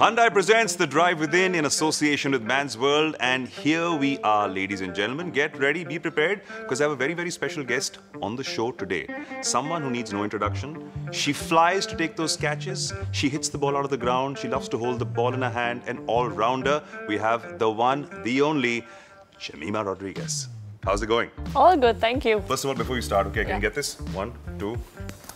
Hyundai presents the Drive Within in association with Man's World, and here we are, ladies and gentlemen. Get ready, be prepared, because I have a very, very special guest on the show today. Someone who needs no introduction. She flies to take those catches. She hits the ball out of the ground. She loves to hold the ball in her hand. An all-rounder. We have the one, the only, Jemimah Rodrigues. How's it going? All good, thank you. First of all, before you start, okay, can you get this? 1, 2.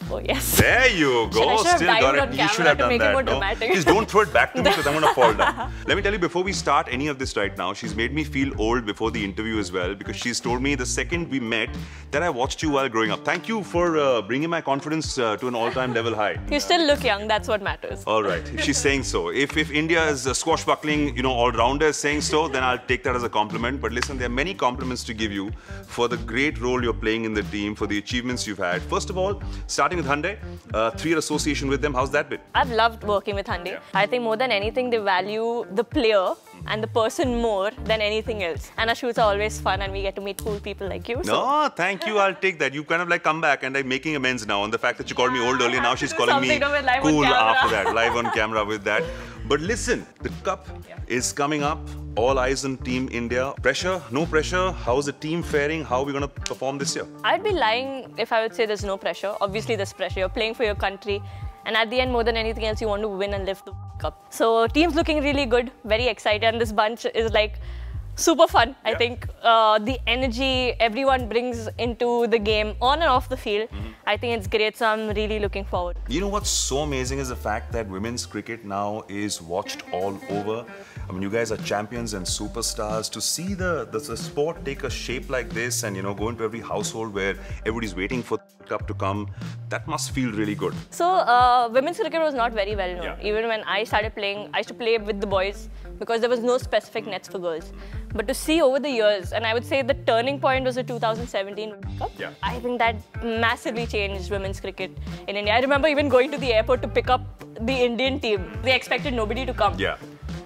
Oh, yes. There you go. Still got it. You should have done that. No? Just don't throw it back to me because I'm going to fall down. Let me tell you, before we start any of this right now, she's made me feel old before the interview as well, because she's told me the second we met that I watched you while growing up. Thank you for bringing my confidence to an all-time level high. You still look young. That's what matters. All right. If she's saying so. If India's swashbuckling, all-rounder is saying so, then I'll take that as a compliment. But listen, there are many compliments to give you for the great role you're playing in the team, for the achievements you've had. First of all, starting with Hyundai. 3-year association with them. How's that been? I've loved working with Hyundai. Yeah. I think more than anything, they value the player and the person more than anything else. And our shoots are always fun and we get to meet cool people like you. No, thank you. I'll take that. You kind of like come back and I'm making amends now on the fact that you called me old earlier. Now she's calling me cool after that. Live on camera with that. But listen, the cup is coming up. All eyes on Team India. Pressure? No pressure? How's the team faring? How are we going to perform this year? I'd be lying if I would say there's no pressure. Obviously, there's pressure. You're playing for your country. And at the end, more than anything else, you want to win and lift the cup. So, team's looking really good. Very excited. And this bunch is like super fun. I think the energy everyone brings into the game, on and off the field, I think it's great. So I'm really looking forward. You know what's so amazing is the fact that women's cricket now is watched all over. I mean, you guys are champions and superstars. To see the sport take a shape like this and, go into every household where everybody's waiting for the cup to come, that must feel really good. So, women's cricket was not very well known. Even when I started playing, I used to play with the boys because there was no specific nets for girls. But to see over the years, and I would say the turning point was the 2017 World Cup. Yeah. I think that massively changed women's cricket in India. I remember even going to the airport to pick up the Indian team. They expected nobody to come. Yeah.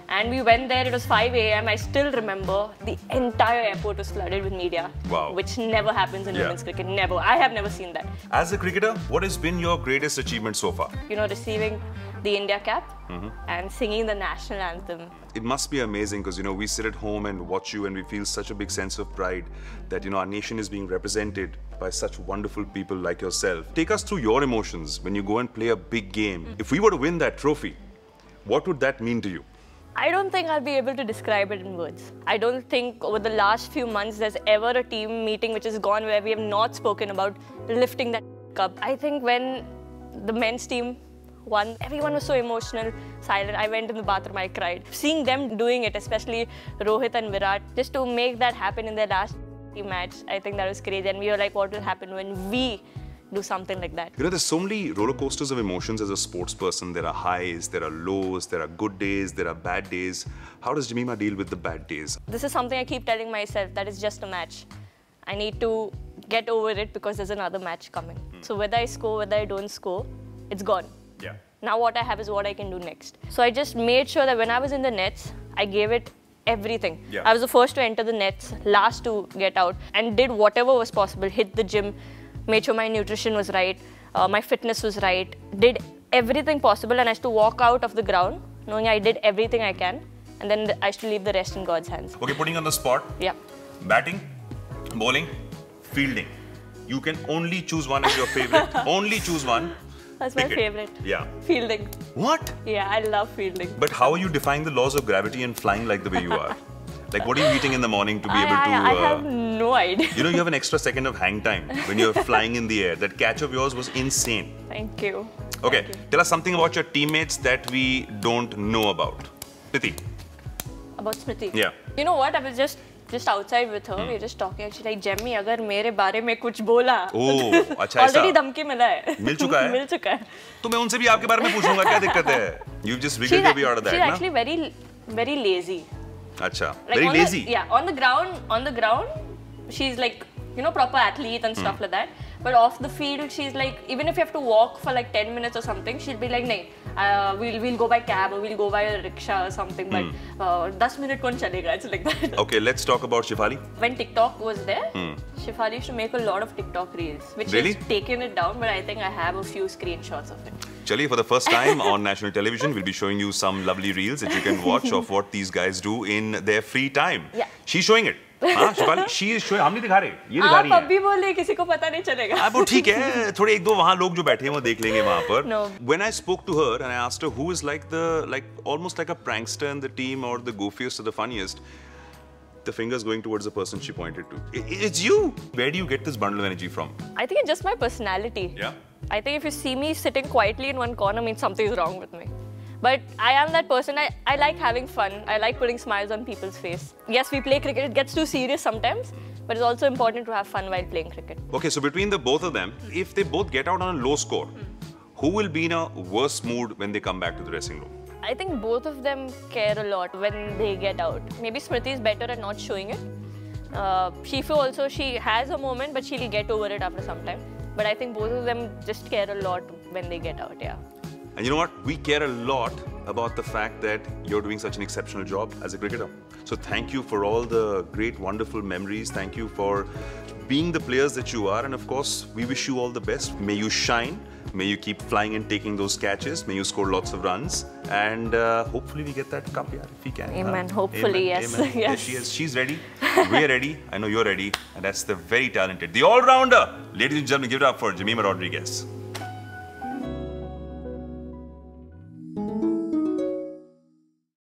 And we went there, it was 5 a.m. I still remember the entire airport was flooded with media. Wow. Which never happens in women's cricket, never. I have never seen that. As a cricketer, what has been your greatest achievement so far? Receiving the India cap and singing the national anthem. It must be amazing because, we sit at home and watch you and we feel such a big sense of pride that, our nation is being represented by such wonderful people like yourself. Take us through your emotions when you go and play a big game. If we were to win that trophy, what would that mean to you? I don't think I'll be able to describe it in words. I don't think over the last few months there's ever a team meeting which has gone where we have not spoken about lifting that cup. I think when the men's team won, everyone was so emotional, silent. I went in the bathroom, I cried. Seeing them doing it, especially Rohit and Virat, just to make that happen in their last match, I think that was crazy. And we were like, what will happen when we do something like that? There's so many roller coasters of emotions as a sports person. There are highs, there are lows, there are good days, there are bad days. How does Jemimah deal with the bad days? This is something I keep telling myself, that it's just a match. I need to get over it because there's another match coming. So whether I score, whether I don't score, it's gone. Yeah. Now what I have is what I can do next. So I just made sure that when I was in the nets, I gave it everything. Yeah. I was the first to enter the nets, last to get out, and did whatever was possible. Hit the gym, made sure my nutrition was right, my fitness was right, did everything possible, and I used to walk out of the ground knowing I did everything I can, and then I used to leave the rest in God's hands. Okay, putting on the spot. Yeah. Batting, bowling, fielding. You can only choose one as your favorite. Only choose one. That's my favorite. Yeah. Fielding. What? Yeah, I love fielding. But how are you defying the laws of gravity and flying like the way you are? Like, what are you eating in the morning to be able to... I have no idea. You have an extra second of hang time when you're flying in the air. That catch of yours was insane. Thank you. Okay, Thank you. Tell us something about your teammates that we don't know about. Smriti. About Smriti? Yeah. You know what? I was just outside with her. We were just talking. She's like, Jemmy, अगर मेरे बारे में कुछ बोला, ओह, अच्छा ऐसा. Already धमकी मिला है. मिल चुका है? मिल चुका है. तो मैं उनसे भी आपके बारे में पूछूंगा, क्या दिक्कत है? You've just wiggled your way out of that, She's ना? actually very lazy. अच्छा, Like very lazy. Yeah, on the ground, she's like, proper athlete and stuff like that. But off the field, she's like, even if you have to walk for like 10 minutes or something, she'll be like, nahin, we'll go by cab or we'll go by a rickshaw or something. But 10 minutes kaun chalega? It's like that. Okay, let's talk about Shefali. When TikTok was there, Shefali used to make a lot of TikTok reels, which Really? has taken it down, but I think I have a few screenshots of it. Chaliye, for the first time on national television, we'll be showing you some lovely reels that you can watch of what these guys do in their free time. Yeah. She's showing it. हाँ, Shifali, she is showing. हम नहीं दिखा रहे, ये दिखा रही हैं. आप अभी बोले, किसी को पता नहीं चलेगा. अब वो ठीक है, थोड़े एक दो वहाँ लोग जो बैठे हैं वो देख लेंगे वहाँ पर. No. When I spoke to her and I asked her who is almost like a prankster in the team or the goofiest or the funniest, the fingers going towards the person she pointed to. It's you. Where do you get this bundle of energy from? I think it's just my personality. Yeah. I think if you see me sitting quietly in one corner, means something is wrong with me. But I am that person. I like having fun. I like putting smiles on people's face. Yes, we play cricket. It gets too serious sometimes, but it's also important to have fun while playing cricket. Okay, so between the both of them, if they both get out on a low score, who will be in a worse mood when they come back to the dressing room? I think both of them care a lot when they get out. Maybe Smriti is better at not showing it. Shifu also, she has a moment, but she'll get over it after some time. But I think both of them just care a lot when they get out, yeah. And you know what? We care a lot about the fact that you're doing such an exceptional job as a cricketer. So thank you for all the great, wonderful memories. Thank you for being the players that you are. And of course, we wish you all the best. May you shine. May you keep flying and taking those catches. May you score lots of runs. And hopefully we get that cup, yeah, if we can. Amen. Hopefully, Amen. yes. Amen. Yes. There she is. She's ready. We're ready. I know you're ready. And that's the very talented, the all-rounder. Ladies and gentlemen, give it up for Jemimah Rodrigues.